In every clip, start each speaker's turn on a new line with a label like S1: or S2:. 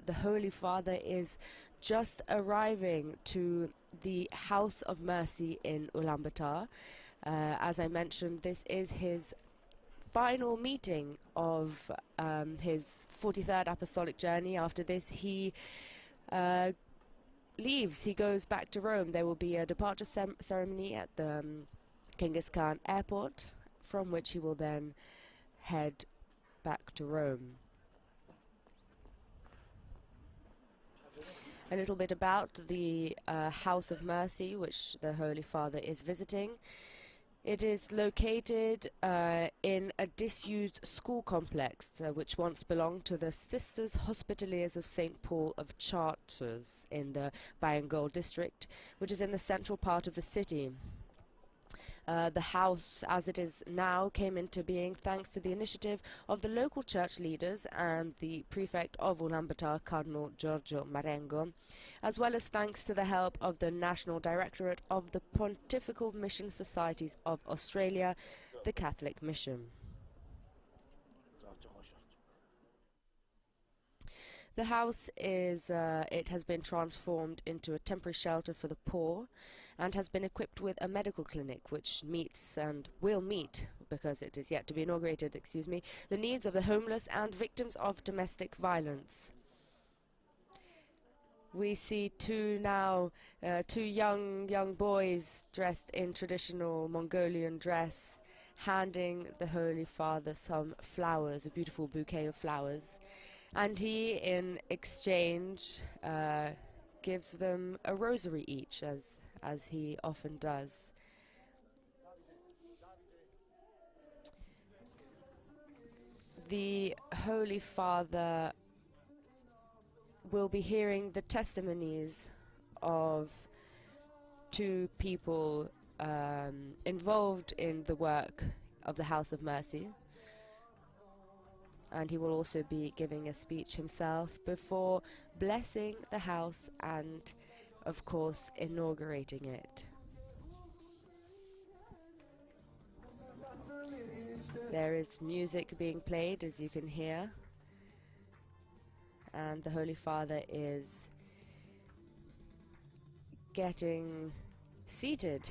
S1: the Holy Father is just arriving to the House of Mercy in Ulaanbaatar. As I mentioned, this is his final meeting of his 43rd apostolic journey. After this, he leaves. He goes back to Rome. There will be a departure ceremony at the Genghis Khan airport, from which he will then head back to Rome. A little bit about the House of Mercy, which the Holy Father is visiting. It is located in a disused school complex, which once belonged to the Sisters Hospitaliers of St. Paul of Chartres in the Bayangol district, which is in the central part of the city. The house, as it is now, came into being thanks to the initiative of the local church leaders and the prefect of Ulaanbaatar, Cardinal Giorgio Marengo, as well as thanks to the help of the National Directorate of the Pontifical Mission Societies of Australia, the Catholic Mission. The house is, it has been transformed into a temporary shelter for the poor and has been equipped with a medical clinic which meets and will meet, because it is yet to be inaugurated, excuse me, the needs of the homeless and victims of domestic violence. We see two young boys dressed in traditional Mongolian dress handing the Holy Father some flowers, a beautiful bouquet of flowers. And he, in exchange, gives them a rosary each, as he often does. The Holy Father will be hearing the testimonies of two people involved in the work of the House of Mercy. And he will also be giving a speech himself before blessing the house and, of course, inaugurating it. There is music being played, as you can hear, and the Holy Father is getting seated.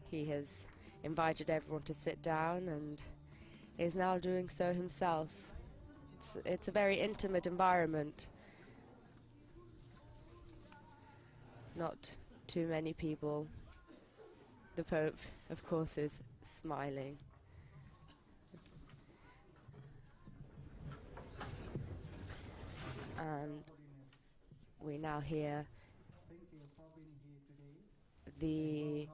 S1: He has invited everyone to sit down and is now doing so himself. It's a very intimate environment. Not too many people. The Pope, of course, is smiling. And we now hear the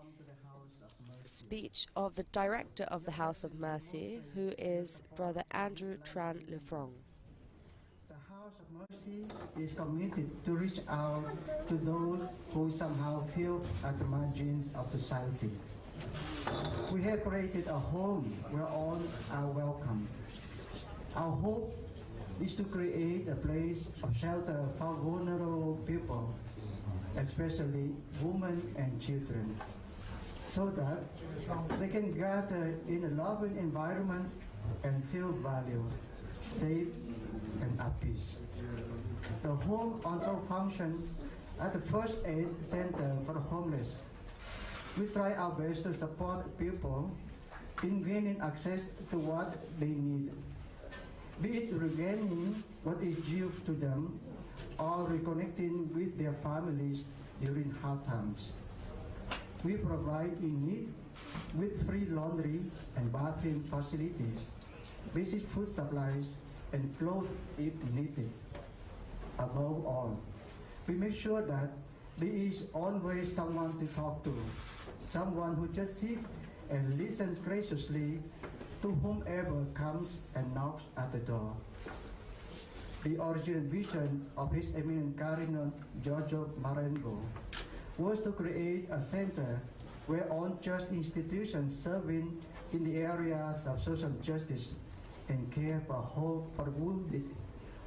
S1: speech of the director of the House of Mercy, who is Brother Andrew Tran Lefranc.
S2: The House of Mercy is committed to reach out to those who somehow feel at the margins of society. We have created a home where all are welcome. Our hope is to create a place of shelter for vulnerable people, especially women and children, so that they can gather in a loving environment and feel valued, safe, and at peace. The home also functions as a first aid center for the homeless. We try our best to support people in gaining access to what they need, be it regaining what is due to them or reconnecting with their families during hard times. We provide in need with free laundry and bathing facilities, basic food supplies, and clothes if needed. Above all, we make sure that there is always someone to talk to, someone who just sits and listens graciously to whomever comes and knocks at the door. The original vision of His Eminent Cardinal Giorgio Marengo was to create a center where all church institutions serving in the areas of social justice and care for hope for wounded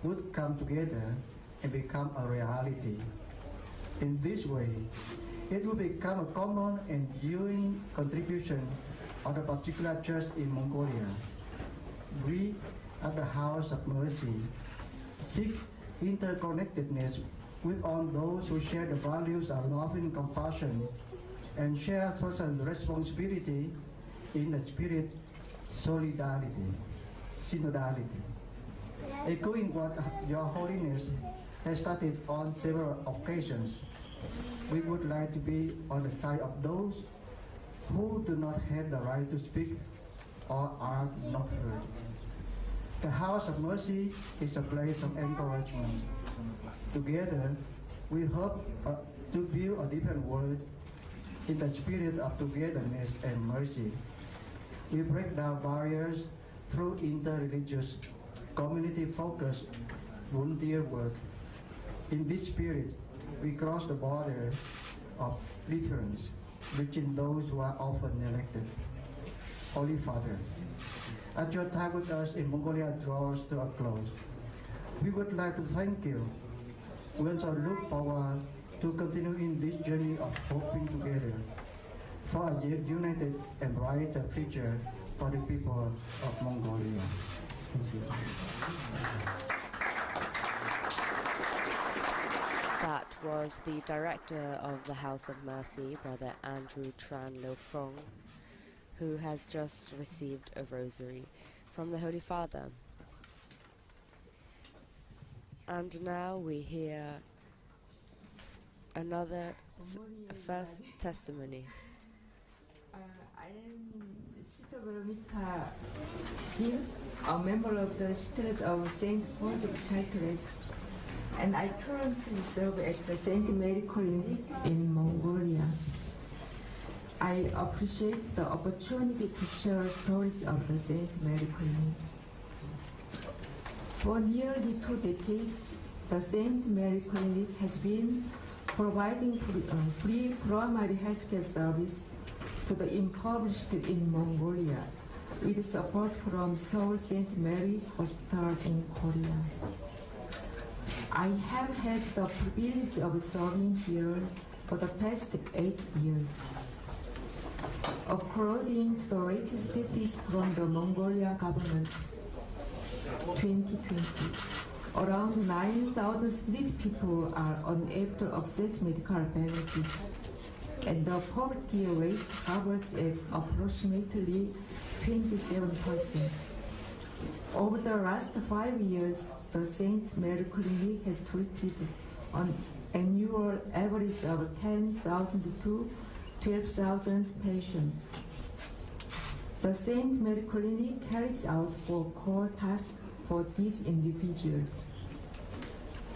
S2: would come together and become a reality. In this way, it will become a common and enduring contribution of a particular church in Mongolia. We at the House of Mercy seek interconnectedness with all those who share the values of love and compassion and share social responsibility in the spirit solidarity, synodality. Echoing what Your Holiness has stated on several occasions, we would like to be on the side of those who do not have the right to speak or are not heard. The House of Mercy is a place of encouragement. Together, we hope to build a different world in the spirit of togetherness and mercy. We break down barriers through interreligious, community-focused volunteer work. In this spirit, we cross the border of difference, reaching those who are often neglected. Holy Father, as your time with us in Mongolia draws to a close, we would like to thank you. We also look forward to continuing this journey of hoping together for a united and brighter future for the people of Mongolia. Thank you.
S1: That was the director of the House of Mercy, Brother Andrew Tran Lo Phong, who has just received a rosary from the Holy Father. And now we hear another first testimony.
S3: I am Sister Veronica Gil, a member of the Sisters of St. Paul's of Chartres, and I currently serve at the St. Mary Clinic in Mongolia. I appreciate the opportunity to share stories of the St. Mary Clinic. For nearly 2 decades, the St. Mary Clinic has been providing free primary healthcare service to the impoverished in Mongolia, with support from Seoul St. Mary's Hospital in Korea. I have had the privilege of serving here for the past 8 years. According to the latest statistics from the Mongolia government, 2020, around 9,000 street people are unable to access medical benefits, and the poverty rate hovers at approximately 27%. Over the last 5 years, the St. Mary Clinic has treated an annual average of 10,000 to 12,000 patients. The St. Mary Clinic carries out 4 core tasks for these individuals.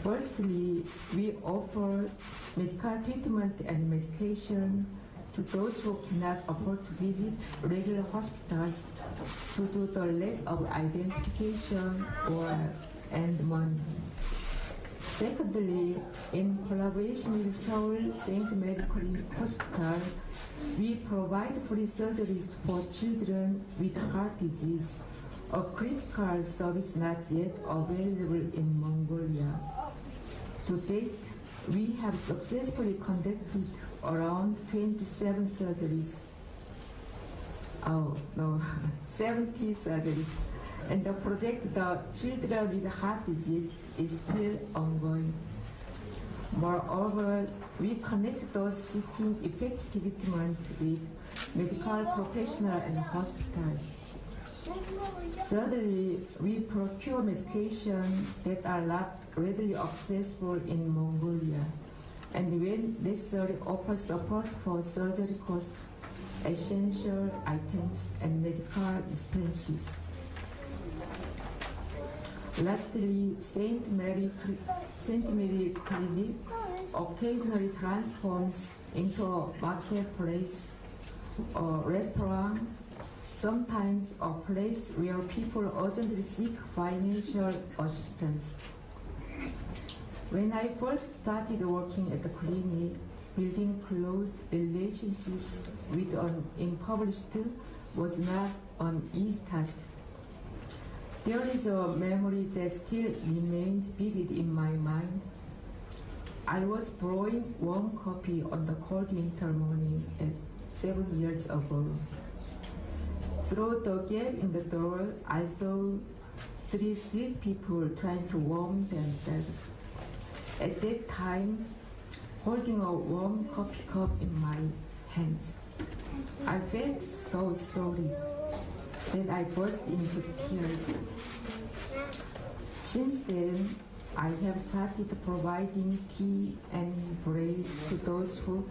S3: Firstly, we offer medical treatment and medication to those who cannot afford to visit regular hospitals due to the lack of identification and money. Secondly, in collaboration with Seoul St. Mary Clinic Hospital, we provide free surgeries for children with heart disease, a critical service not yet available in Mongolia. To date, we have successfully conducted around 27 surgeries. 70 surgeries. And the project The Children with Heart Disease is still ongoing. Moreover, we connect those seeking effective treatment with medical professionals and hospitals. Thirdly, we procure medication that are not readily accessible in Mongolia, and when necessary, offer support for surgery costs, essential items, and medical expenses. Lastly, St. Mary Clinic occasionally transforms into a marketplace, a restaurant, sometimes a place where people urgently seek financial assistance. When I first started working at the clinic, building close relationships with an impoverished was not an easy task. There is a memory that still remains vivid in my mind. I was brewing warm coffee on the cold winter morning 7 years ago. Through the gap in the door, I saw 3 street people trying to warm themselves. At that time, holding a warm coffee cup in my hands, I felt so sorry that I burst into tears. Since then, I have started providing tea and bread to those who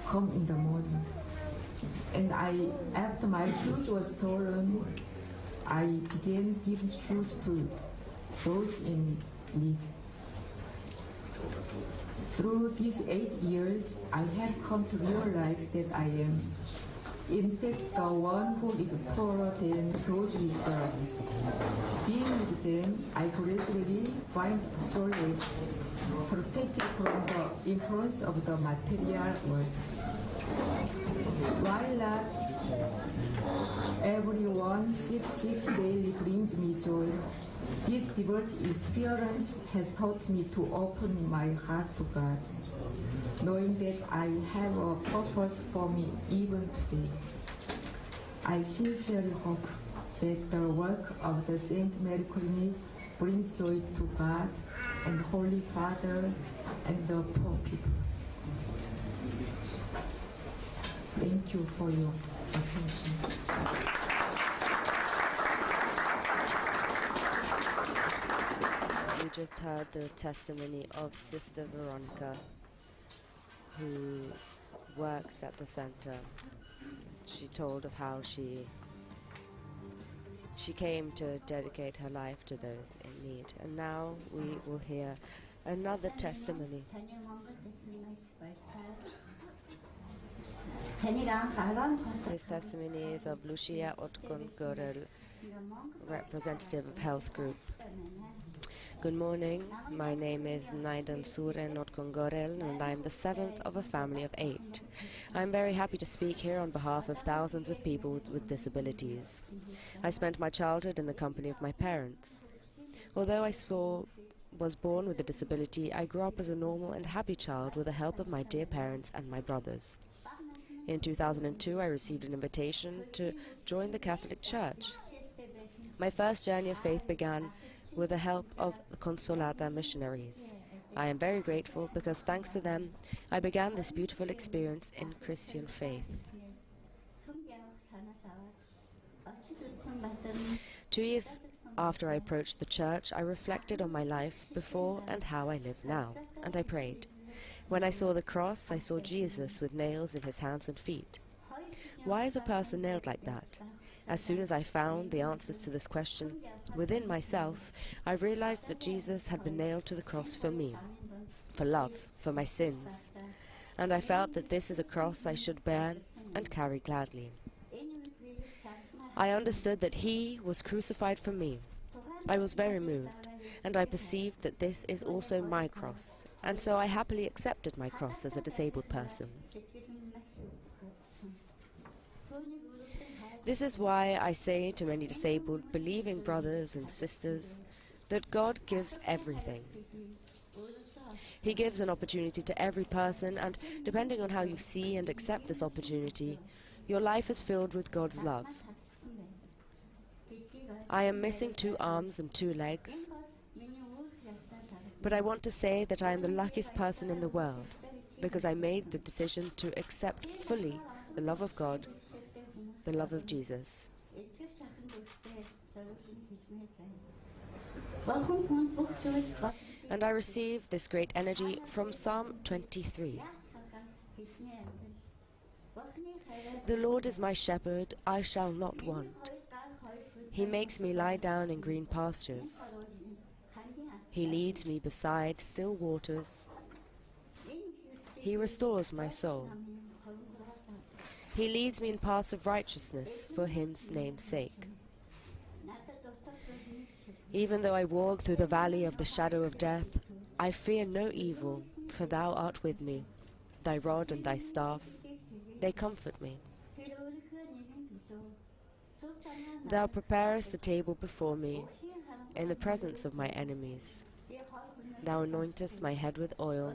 S3: come in the morning. And after my shoes were stolen, I began giving shoes to those in need. Through these 8 years, I have come to realize that I am, in fact, the one who is poorer than those we serve. Being with them, I gradually find solace, protected from the influence of the material world. While not everyone seeks daily brings me joy, this devoted experience has taught me to open my heart to God, knowing that I have a purpose for me even today. I sincerely hope that the work of the Saint Mary Clinic brings joy to God and Holy Father and the poor people. Thank you for your attention.
S1: We just heard the testimony of Sister Veronica, who works at the center. She told of how she came to dedicate her life to those in need. And now we will hear another testimony. This testimony is of Lucia Otkon-Gorel, representative of Health Group. Good morning, my name is Naidan Suren Otkon-Gorel and I am the 7th of a family of 8. I am very happy to speak here on behalf of thousands of people with disabilities. I spent my childhood in the company of my parents. Although I was born with a disability, I grew up as a normal and happy child with the help of my dear parents and my brothers. In 2002, I received an invitation to join the Catholic Church. My first journey of faith began with the help of the Consolata missionaries. I am very grateful because thanks to them, I began this beautiful experience in Christian faith. 2 years after I approached the church, I reflected on my life before and how I live now, and I prayed. When I saw the cross, I saw Jesus with nails in his hands and feet. Why is a person nailed like that? As soon as I found the answers to this question within myself, I realized that Jesus had been nailed to the cross for me, for love, for my sins. And I felt that this is a cross I should bear and carry gladly. I understood that he was crucified for me. I was very moved, and I perceived that this is also my cross, and so I happily accepted my cross as a disabled person. This is why I say to many disabled, believing brothers and sisters that God gives everything. He gives an opportunity to every person, and depending on how you see and accept this opportunity, your life is filled with God's love. I am missing 2 arms and 2 legs, but I want to say that I am the luckiest person in the world because I made the decision to accept fully the love of God, the love of Jesus. And I receive this great energy from Psalm 23. The Lord is my shepherd, I shall not want. He makes me lie down in green pastures. He leads me beside still waters. He restores my soul. He leads me in paths of righteousness for his name's sake. Even though I walk through the valley of the shadow of death, I fear no evil, for thou art with me. Thy rod and thy staff, they comfort me. Thou preparest the table before me in the presence of my enemies. Thou anointest my head with oil.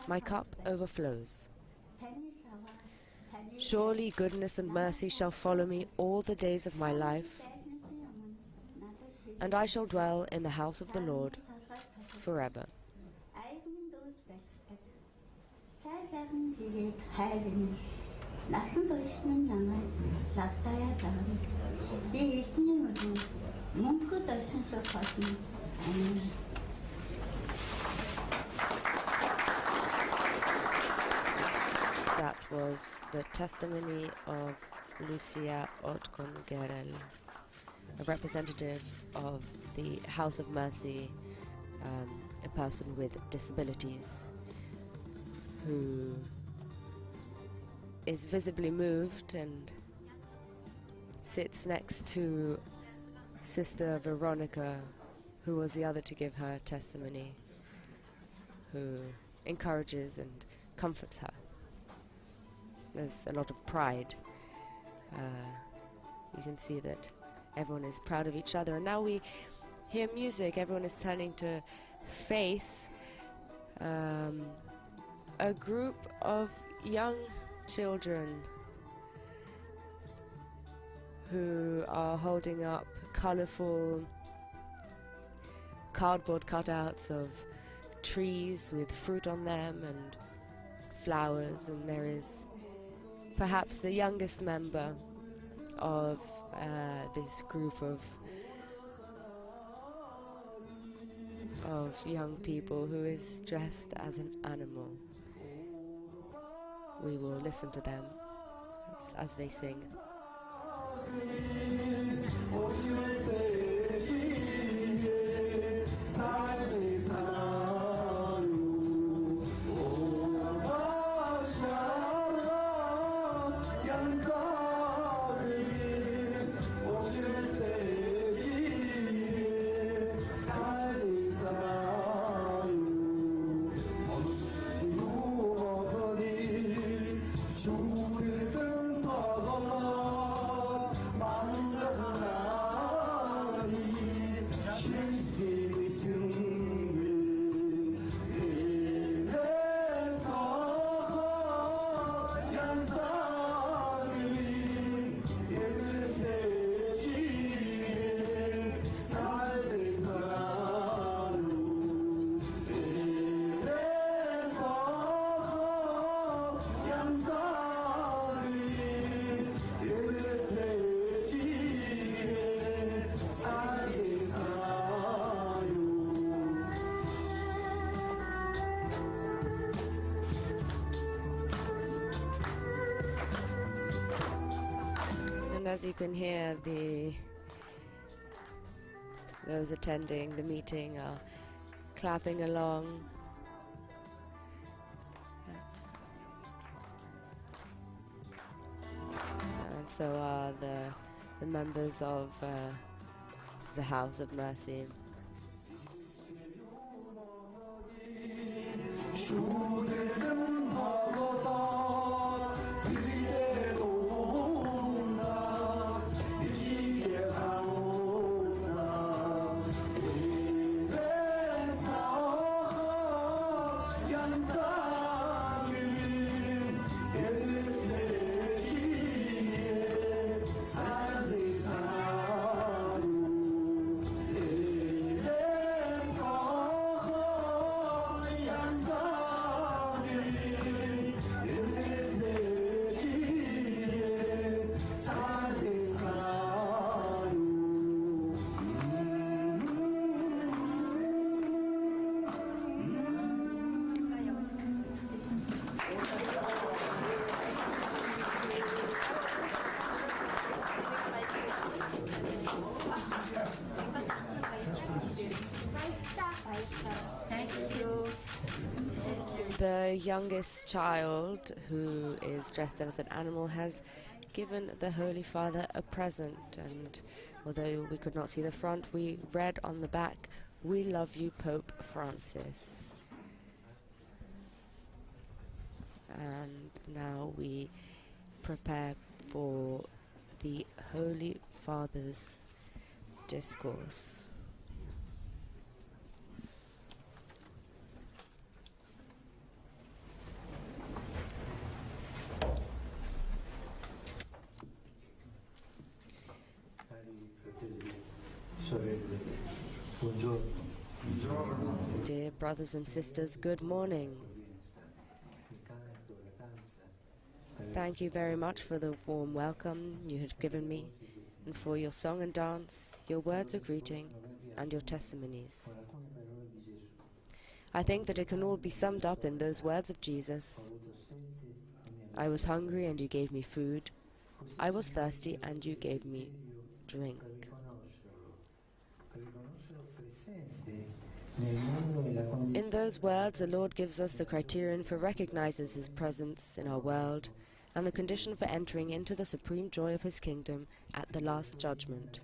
S1: My cup overflows. Surely goodness and mercy shall follow me all the days of my life, and I shall dwell in the house of the Lord forever. That was the testimony of Lucia Otkongerel, a representative of the House of Mercy, a person with disabilities, who is visibly moved and sits next to Sister Veronica, who was the other to give her testimony, who encourages and comforts her. There's a lot of pride. You can see that everyone is proud of each other, and now we hear music. Everyone is turning to face a group of young children who are holding up colorful cardboard cutouts of trees with fruit on them and flowers, and there is perhaps the youngest member of this group of young people who is dressed as an animal. We will listen to them as they sing. And as you can hear, those attending the meeting are clapping along. And so are the members of the House of Mercy. The youngest child, who is dressed as an animal, has given the Holy Father a present, and although we could not see the front, we read on the back, "We love you, Pope Francis." And now we prepare for the Holy Father's discourse.
S4: Sorelle
S1: Dear brothers and sisters, good morning. Thank you very much for the warm welcome you have given me, and for your song and dance, your words of greeting, and your testimonies. I think that it can all be summed up in those words of Jesus. I was hungry and you gave me food. I was thirsty and you gave me drink. In those words, the Lord gives us the criterion for recognizing His presence in our world and the condition for entering into the supreme joy of His kingdom at the last judgment.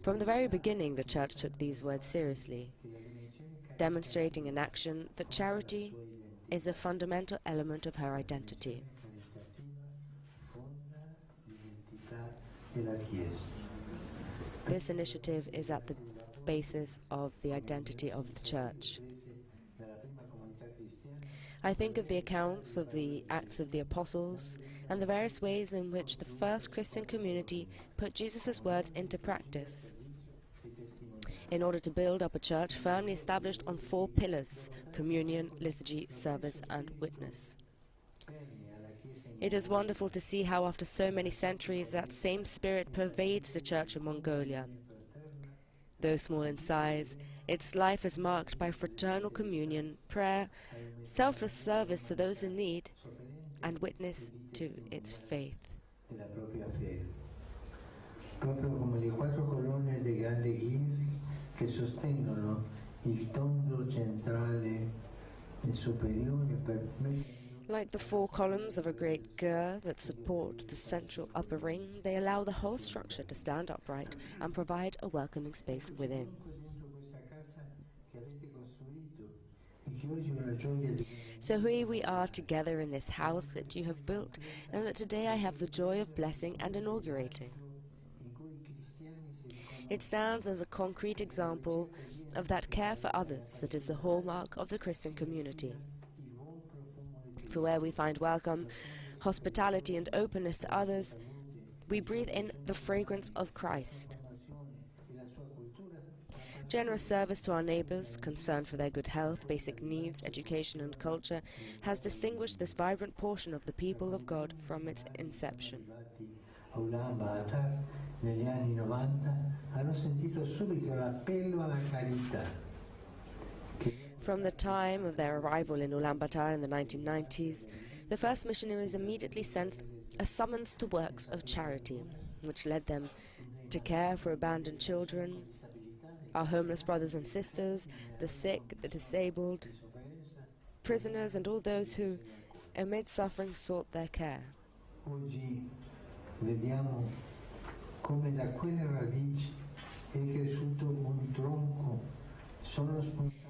S1: From the very beginning, the Church took these words seriously, demonstrating in action that charity is a fundamental element of her identity. This initiative is at the basis of the identity of the Church. I think of the accounts of the Acts of the Apostles and the various ways in which the first Christian community put Jesus' words into practice in order to build up a church firmly established on 4 pillars: communion, liturgy, service, and witness. It is wonderful to see how after so many centuries that same spirit pervades the church of Mongolia. Though small in size, its life is marked by fraternal communion, prayer, selfless service to those in need, and witness to its faith.
S4: Proprio come le 4 colonne dei grandi ghirri che sostengono il tondo centrale superiore
S1: Like the 4 columns of a great gur that support the central upper ring, they allow the whole structure to stand upright and provide a welcoming space within. So here we are together in this house that you have built, and that today I have the joy of blessing and inaugurating. It stands as a concrete example of that care for others that is the hallmark of the Christian community. For where we find welcome, hospitality and openness to others, we breathe in the fragrance of Christ. Generous service to our neighbors, concern for their good health, basic needs, education and culture has distinguished this vibrant portion of the people of God from its inception.
S4: Negli anni 90 hanno sentito subito l'appello alla carità.
S1: From the time of their arrival in Ulaanbaatar in the 1990s, the first missionaries immediately sensed a summons to works of charity, which led them to care for abandoned children, our homeless brothers and sisters, the sick, the disabled, prisoners, and all those who, amid suffering, sought their care.
S4: Oggi vediamo come da quelle radici è cresciuto un tronco, sono spuntati.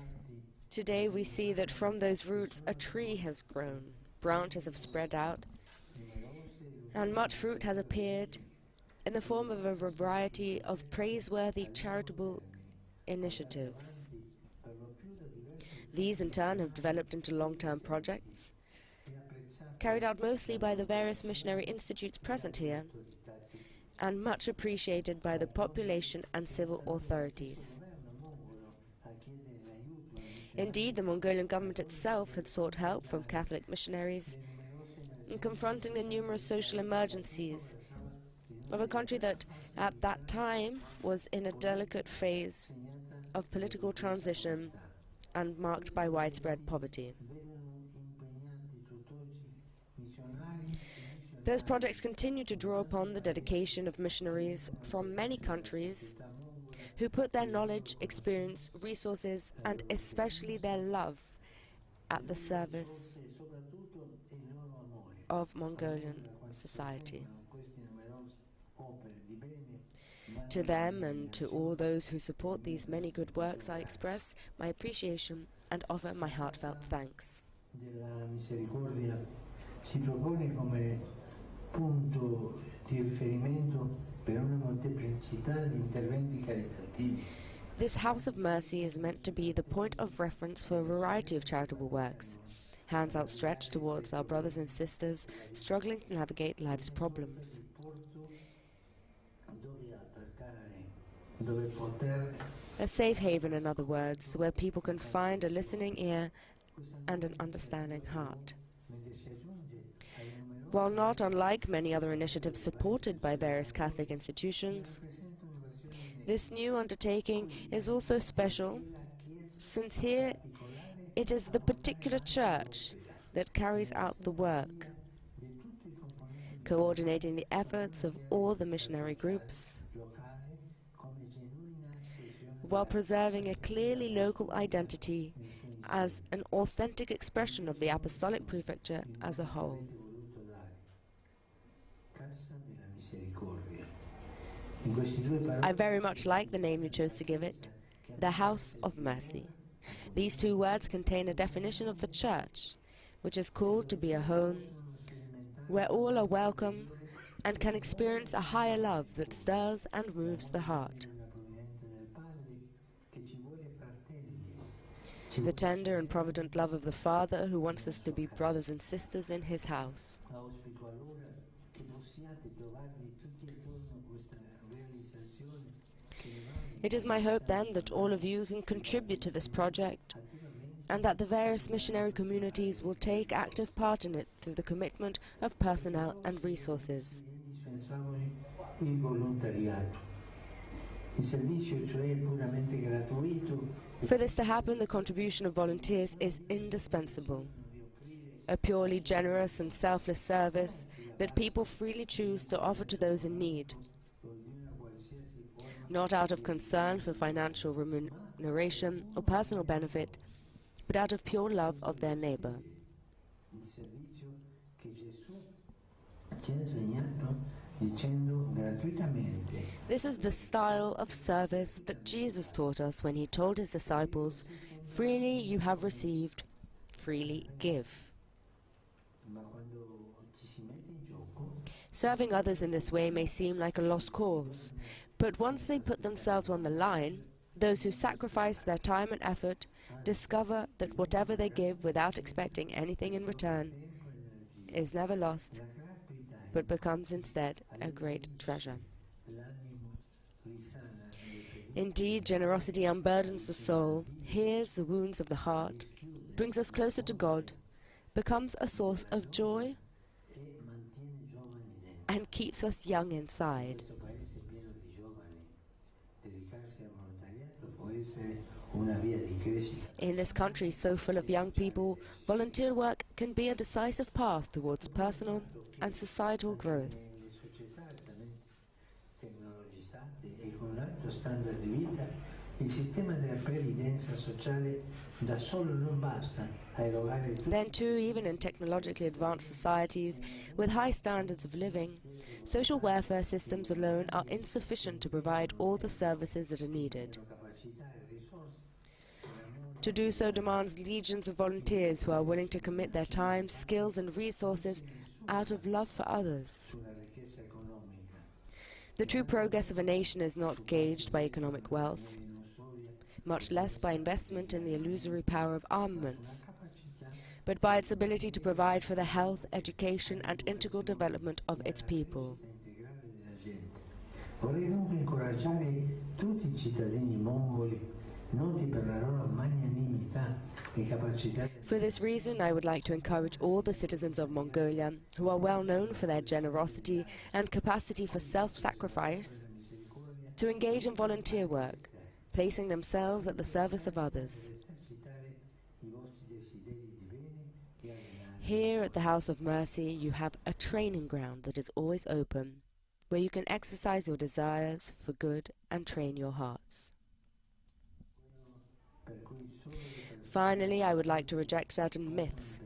S1: Today we see that from those roots a tree has grown, branches have spread out, and much fruit has appeared in the form of a variety of praiseworthy charitable initiatives. These in turn have developed into long-term projects, carried out mostly by the various missionary institutes present here, and much appreciated by the population and civil authorities. Indeed, the Mongolian government itself had sought help from Catholic missionaries in confronting the numerous social emergencies of a country that, at that time, was in a delicate phase of political transition and marked by widespread poverty. Those projects continue to draw upon the dedication of missionaries from many countries who put their knowledge, experience, resources, and especially their love at the service of Mongolian society. To them and to all those who support these many good works, I express my appreciation and offer my heartfelt thanks.
S4: Della misericordia si propone come punto di riferimento per una molteplicità di interventi caritativi.
S1: This House of Mercy is meant to be the point of reference for a variety of charitable works, hands outstretched towards our brothers and sisters struggling to navigate life's problems.
S4: dove poter
S1: A safe haven, in other words, where people can find a listening ear and an understanding heart. While not unlike many other initiatives supported by various Catholic institutions, this new undertaking is also special, since here it is the particular church that carries out the work, coordinating the efforts of all the missionary groups, while preserving a clearly local identity as an authentic expression of the apostolic prefecture as a whole. I very much like the name you chose to give it, the House of Mercy. These two words contain a definition of the Church, which is called to be a home where all are welcome and can experience a higher love that stirs and moves the heart. The tender and provident love of the Father who wants us to be brothers and sisters in His house. It is my hope then that all of you can contribute to this project and that the various missionary communities will take active part in it through the commitment of personnel and resources. For this to happen, the contribution of volunteers is indispensable. A purely generous and selfless service that people freely choose to offer to those in need, not out of concern for financial remuneration or personal benefit, but out of pure love of their neighbor. This is the style of service that Jesus taught us when He told His disciples, "Freely you have received, freely give." Serving others in this way may seem like a lost cause, but once they put themselves on the line, those who sacrifice their time and effort discover that whatever they give without expecting anything in return is never lost, but becomes instead a great treasure. Indeed, generosity unburdens the soul, heals the wounds of the heart, brings us closer to God, becomes a source of joy, and keeps us young inside. In this country so full of young people, volunteer work can be a decisive path towards personal and societal growth. Then too, even in technologically advanced societies with high standards of living, social welfare systems alone are insufficient to provide all the services that are needed. To do so demands legions of volunteers who are willing to commit their time, skills and resources out of love for others. The true progress of a nation is not gauged by economic wealth, much less by investment in the illusory power of armaments, but by its ability to provide for the health, education and integral development of its people.
S4: Vorrei dunque incoraggiare tutti I cittadini mongoli noti per la loro magnanimità e capacità.
S1: For this reason, I would like to encourage all the citizens of Mongolia, who are well known for their generosity and capacity for self-sacrifice, to engage in volunteer work, placing themselves at the service of others. Here at the House of Mercy, you have a training ground that is always open, where you can exercise your desires for good and train your hearts. Finally, I would like to reject certain myths.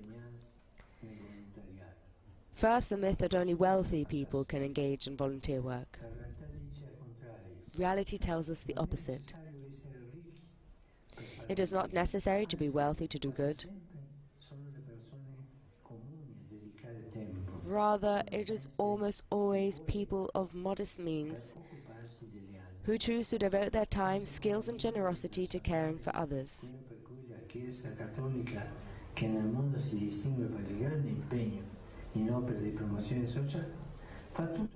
S1: First, the myth that only wealthy people can engage in volunteer work. Reality tells us the opposite. It is not necessary to be wealthy to do good. Rather, it is almost always people of modest means who choose to devote their time, skills and generosity to caring for others.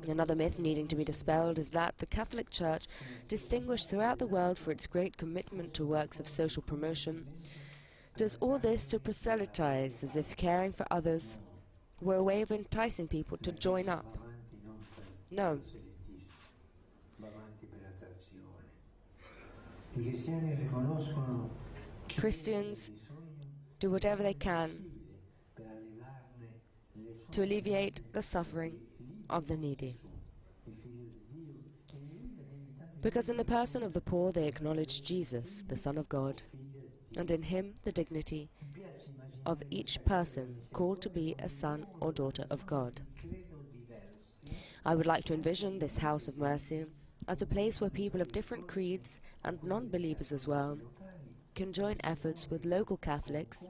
S1: Another myth needing to be dispelled is that the Catholic Church, distinguished throughout the world for its great commitment to works of social promotion, does all this to proselytize, as if caring for others were a way of enticing people to join up. No. Christians do whatever they can to alleviate the suffering of the needy. Because in the person of the poor they acknowledge Jesus, the Son of God, and in him the dignity of each person called to be a son or daughter of God. I would like to envision this house of mercy as a place where people of different creeds and non-believers as well can join efforts with local Catholics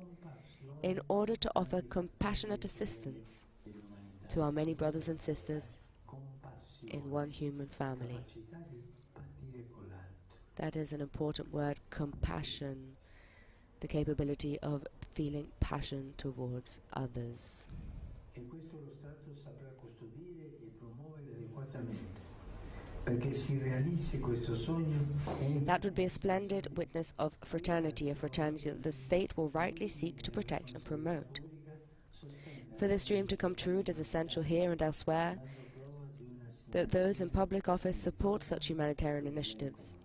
S1: in order to offer compassionate assistance to our many brothers and sisters in one human family. That is an important word, compassion, the capability of feeling passion towards others. That would be a splendid witness of fraternity, a fraternity that the state will rightly seek to protect and promote. For this dream to come true, it is essential here and elsewhere that those in public office support such humanitarian initiatives,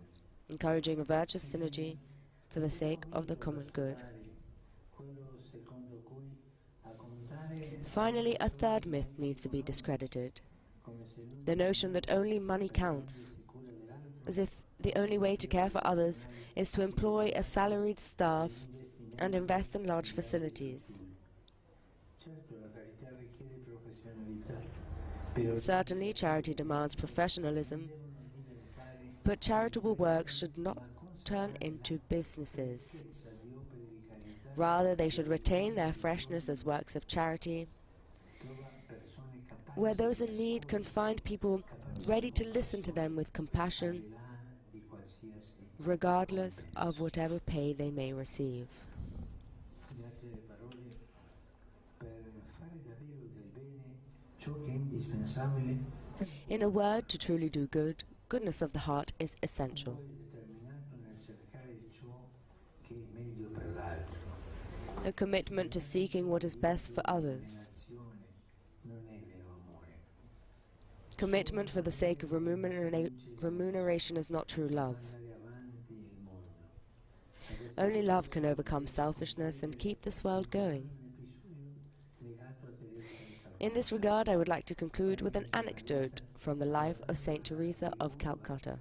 S1: encouraging a virtuous synergy for the sake of the common good. Finally, a third myth needs to be discredited. The notion that only money counts, as if the only way to care for others is to employ a salaried staff and invest in large facilities. Certainly, charity demands professionalism, but charitable works should not turn into businesses. Rather, they should retain their freshness as works of charity, where those in need can find people ready to listen to them with compassion, regardless of whatever pay they may receive. In a word, to truly do good, goodness of the heart is essential. A commitment to seeking what is best for others. Commitment for the sake of remuneration is not true love. Only love can overcome selfishness and keep this world going. In this regard, I would like to conclude with an anecdote from the life of Saint Teresa of Calcutta.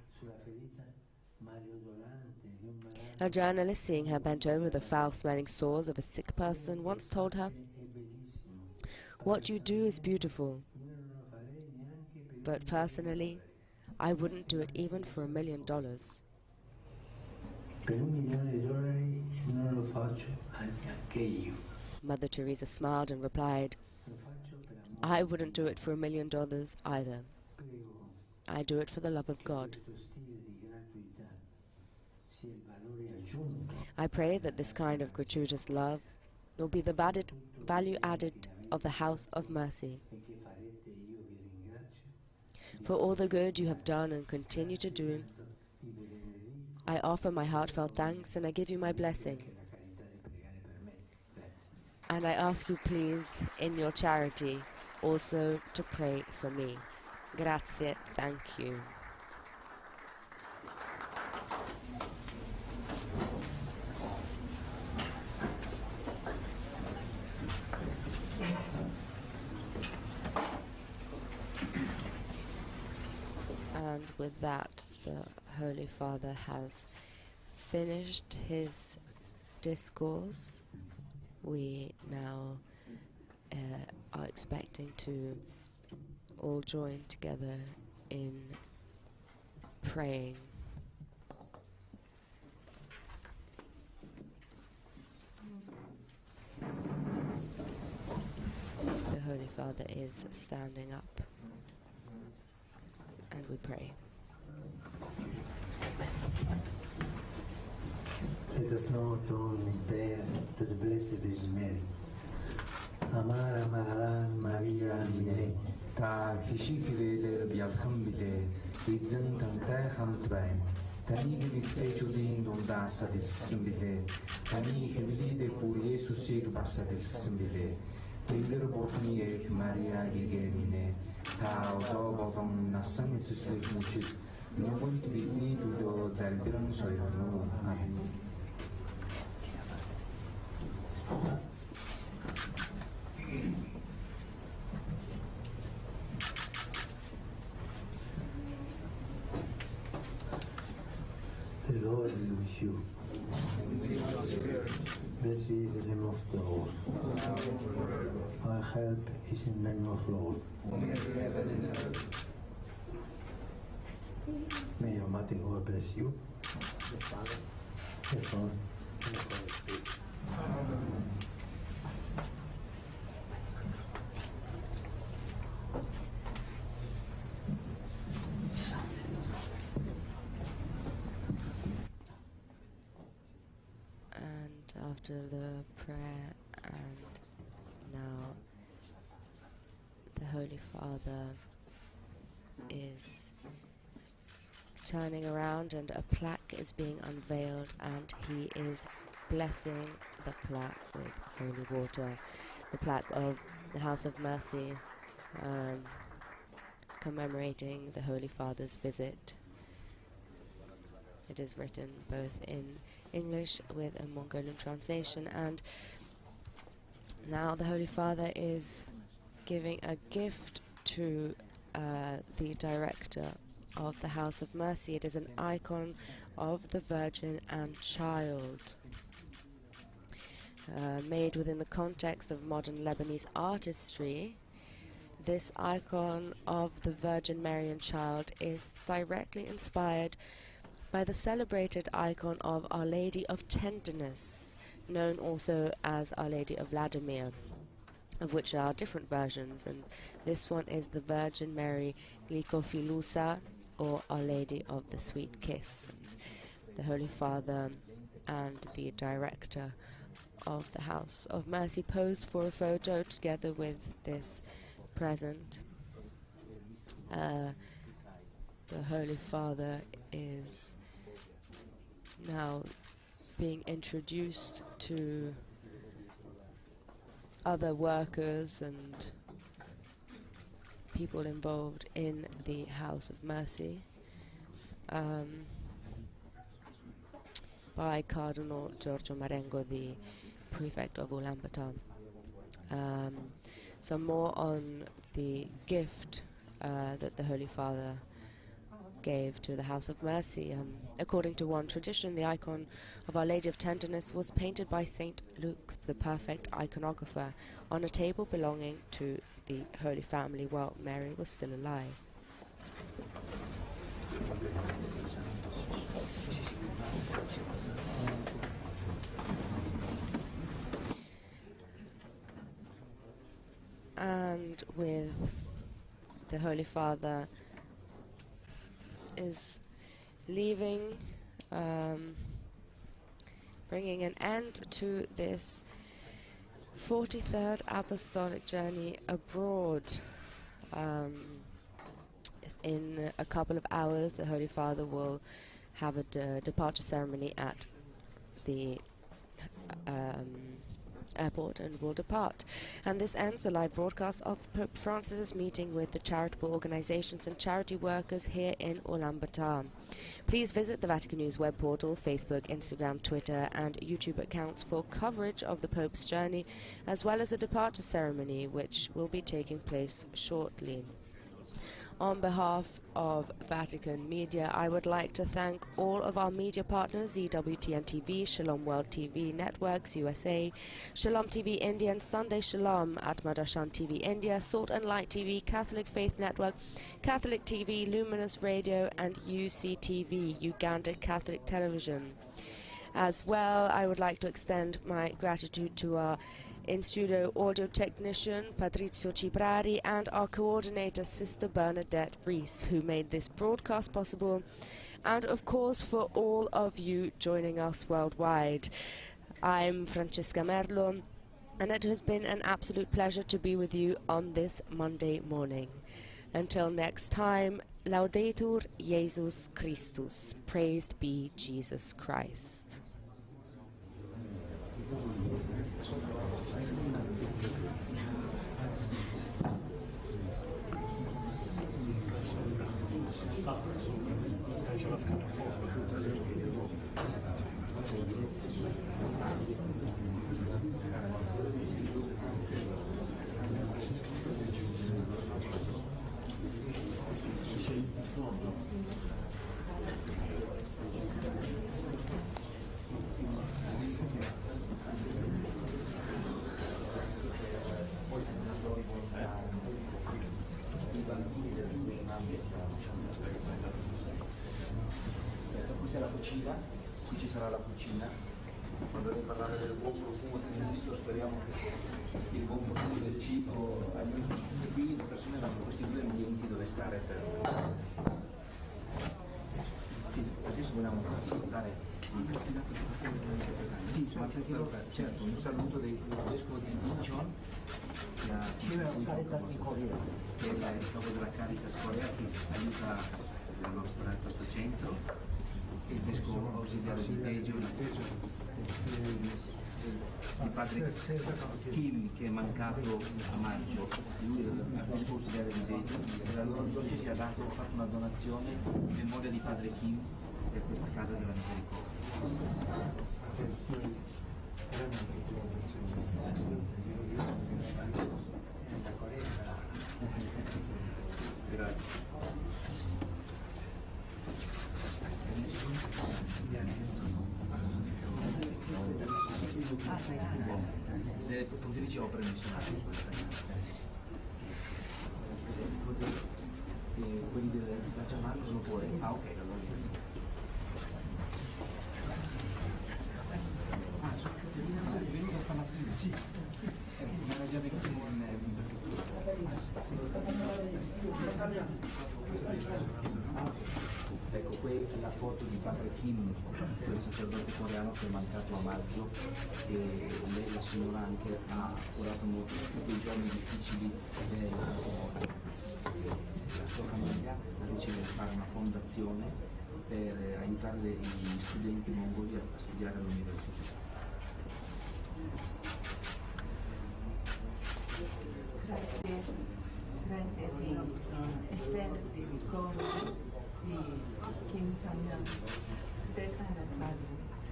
S1: A journalist, seeing her bent over the foul-smelling sores of a sick person, once told her, "What you do is beautiful, but personally, I wouldn't do it even for $1 million. Mother Teresa smiled and replied, "I wouldn't do it for $1 million either. I do it for the love of God." I pray that this kind of gratuitous love will be the value added of the House of Mercy. For all the good you have done and continue to do, I offer my heartfelt thanks and I give you my blessing. And I ask you please, in your charity, also to pray for me. Grazie, thank you. And with that, the Holy Father has finished his discourse. We now are expecting to all join together in praying. The Holy Father is standing up, and we pray.
S4: Let us now turn in prayer to the Blessed Virgin Mary. Amara Magalan Maria Mire,
S5: Та хишиг хивээлээр бялхан билээ. Эзэн тантай хамт байна. Таныг эмэгтэйчүүдийн дундаас илсэн билээ. Таны хэвлийдээ бүр Есүсийг бас илсэн билээ. Тэнгэр бурхны эх Мария гэгэминэ. Та одоо болон насан эцэслэх мөчид нүгэнд бидний төлөө залбиран сойрно. Амен.
S4: The Lord be with you. Blessed be the name of the Lord. Our help is in the name of the Lord. May Almighty God bless you. The Father, the Son, and the Holy Spirit.
S1: After the prayer, and now the Holy Father is turning around and a plaque is being unveiled, and he is blessing the plaque with holy water, the plaque of the House of Mercy, commemorating the Holy Father's visit. It is written both in English with a Mongolian translation, and now the Holy Father is giving a gift to the director of the House of Mercy. It is an icon of the Virgin and Child, made within the context of modern Lebanese artistry. This icon of the Virgin Mary and Child is directly inspired by the celebrated icon of Our Lady of Tenderness, known also as Our Lady of Vladimir, of which there are different versions, and this one is the Virgin Mary Glikofilusa, or Our Lady of the Sweet Kiss. And the Holy Father and the director of the House of Mercy posed for a photo together with this present. The Holy Father is now being introduced to other workers and people involved in the House of Mercy by Cardinal Giorgio Marengo, the prefect of Ulaanbaatar. Some more on the gift that the Holy Father gave to the House of Mercy. According to one tradition, the icon of Our Lady of Tenderness was painted by Saint Luke, the perfect iconographer, on a table belonging to the Holy Family while Mary was still alive. And with the Holy Father is leaving, bringing an end to this 43rd apostolic journey abroad. In a couple of hours, the Holy Father will have a departure ceremony at the airport and will depart. And this ends the live broadcast of Pope Francis's meeting with the charitable organizations and charity workers here in Ulaanbaatar. Please visit the Vatican News web portal, Facebook, Instagram, Twitter and YouTube accounts for coverage of the Pope's journey, as well as a departure ceremony which will be taking place shortly. On behalf of Vatican Media, I would like to thank all of our media partners, EWTN TV, Shalom World TV Networks USA, Shalom TV India and Sunday Shalom at Madashan TV India, Salt and Light TV, Catholic Faith Network, Catholic TV, Luminous Radio and UCTV, Uganda Catholic Television. As well, I would like to extend my gratitude to our in-studio audio technician Patrizio Cibrari and our coordinator Sister Bernadette Rees, who made this broadcast possible, and of course for all of you joining us worldwide. I'm Francesca Merlo, And it has been an absolute pleasure to be with you on this Monday morning. Until next time, Laudetur Jesus Christus. Praised be Jesus Christ.
S6: Questa è la cucina, qui ci sarà la cucina. Quando devi parlare del buon profumo del ministro, speriamo che il buon profumo del cibo aiuti. E qui le persone hanno questi due ambienti dove stare per... Sì, adesso vogliamo salutare. Sì, certo, un saluto del vescovo di Incheon, che ha che è il capo della Caritas Corea, che aiuta questo centro. Il vescovo ausiliario di Daejeon, il padre Kim, che è mancato a maggio, lui è il vescovo ausiliario di Daejeon, e la loro diocesi ha fatto una donazione in memoria di padre Kim per questa casa della misericordia. Grazie. Produttrici opere missionarie. Quelli del Zapraszamy sono fuori. Ah, ok, allora. Sono venuta stamattina, sì. Mi era già venuto in Ecco, qui è la foto di padre Kim, quel sacerdote coreano che è mancato a maggio, e lei, la signora, anche ha curato molto questi giorni difficili. La sua famiglia ha deciso di fare una fondazione per aiutare gli studenti mongoli a studiare all'università.
S7: Grazie di estendere il ricordo di Kim Sang-nam, Stefano e padre.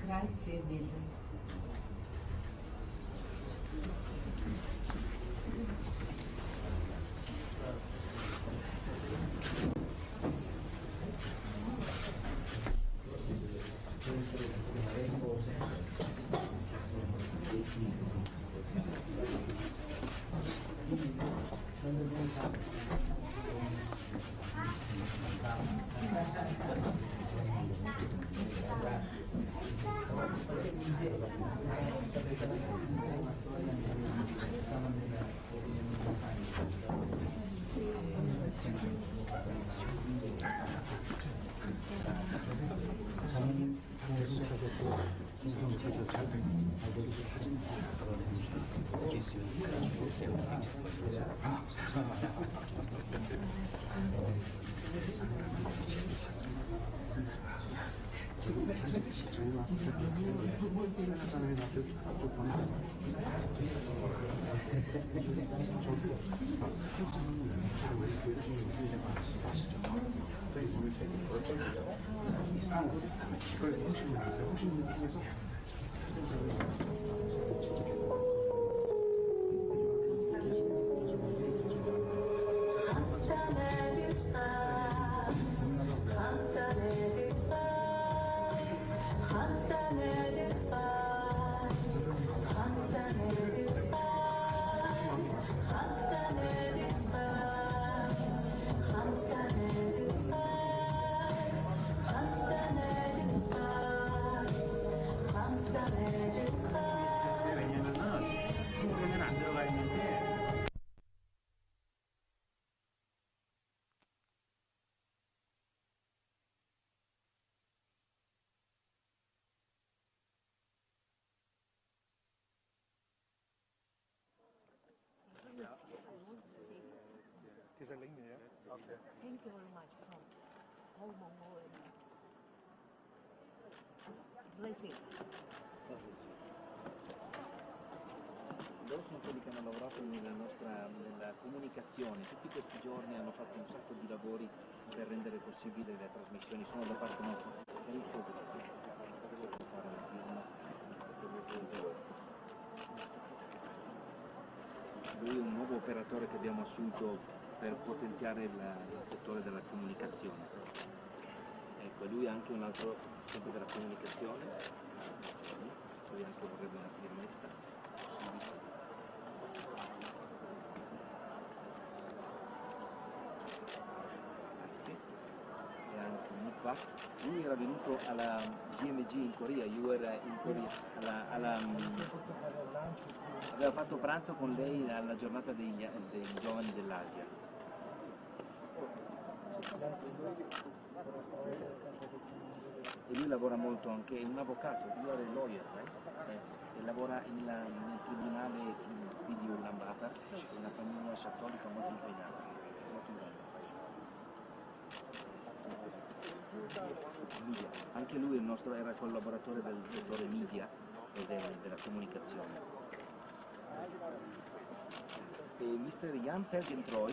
S7: Grazie mille. Thank you very much from whole Mongolia. Blessings.
S6: Loro sono quelli che hanno lavorato nella comunicazione, tutti questi giorni hanno fatto un sacco di lavori per rendere possibile le trasmissioni, sono da parte nostra. Lui è un nuovo operatore che abbiamo assunto per potenziare il settore della comunicazione. Ecco, lui è anche un altro sempre della comunicazione, lui anche vorrebbe una firmetta. Lui era venuto alla GMG in Corea, io ero in Corea, aveva fatto pranzo con lei alla giornata dei giovani dell'Asia. E lui lavora molto anche, è un avvocato, lui è lawyer, e lavora nel tribunale qui di Ulaanbaatar, è una famiglia cattolica molto impegnata. Media. Anche lui era collaboratore del settore media e della comunicazione. E Mr. Jan Felgentreu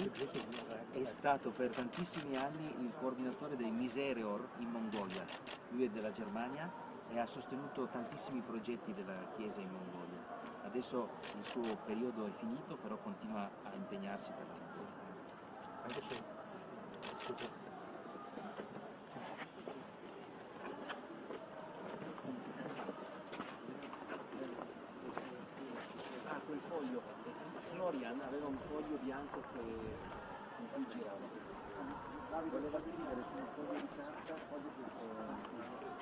S6: è stato per tantissimi anni il coordinatore dei Misereor in Mongolia. Lui è della Germania e ha sostenuto tantissimi progetti della Chiesa in Mongolia. Adesso il suo periodo è finito, però continua a impegnarsi per la Mongolia. Quel foglio, Florian aveva un foglio bianco con cui girava. Voleva scrivere su un foglio di carta,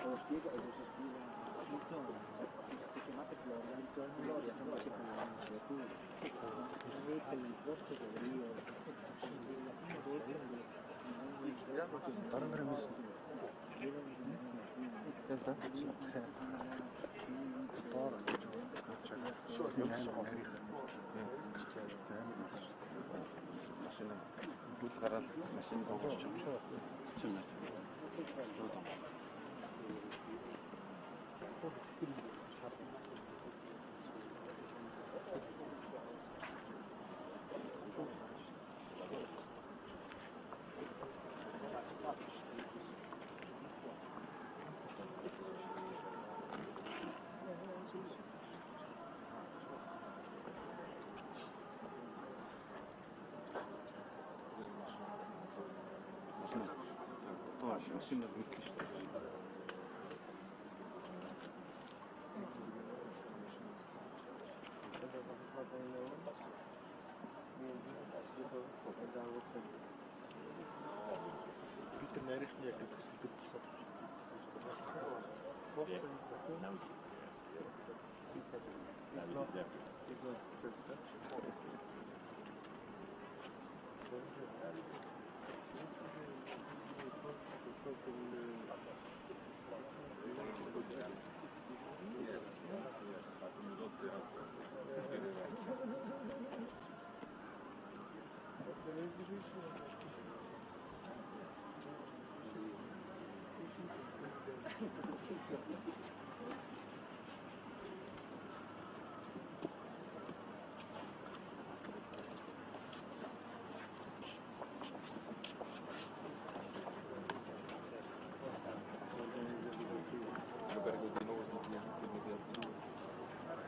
S6: lo spiega e lo si spiega tutto. Si chiamate Florian, Florian non si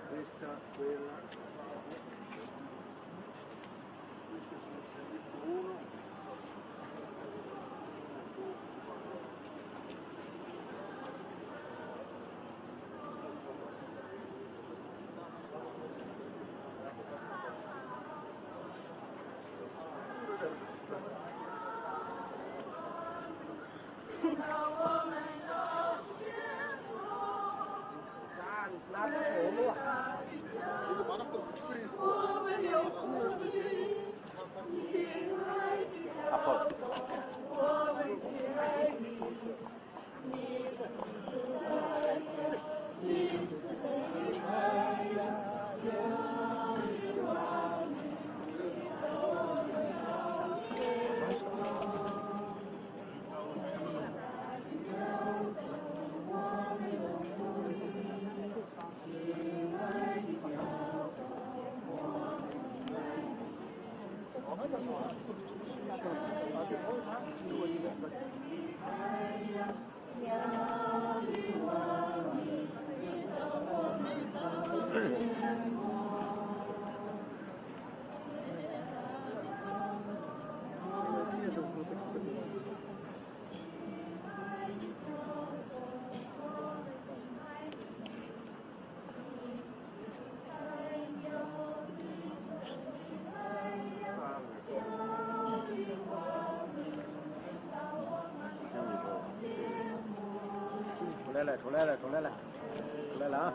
S8: Questa, quella, questo è il servizio 1.
S6: 出来了啊！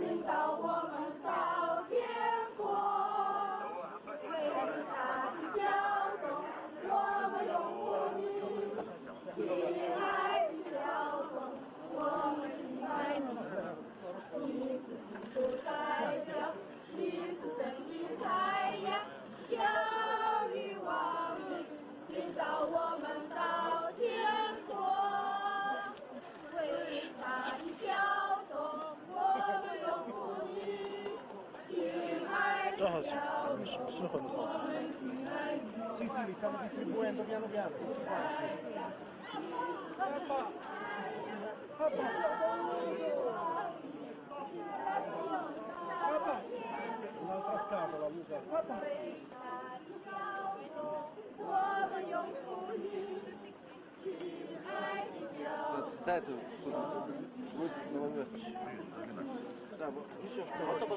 S9: 领导我们到天国，伟大的教宗，我们永不
S8: Ah, sì, nessuno quando fa. Sì, sì, li stanno distribuendo piano piano, tutti quanti. Un'altra scatola, Luca.
S10: 再走，我那个去，这不，你说这不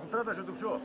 S10: ，Non
S8: tratta ciò, tutto ciò.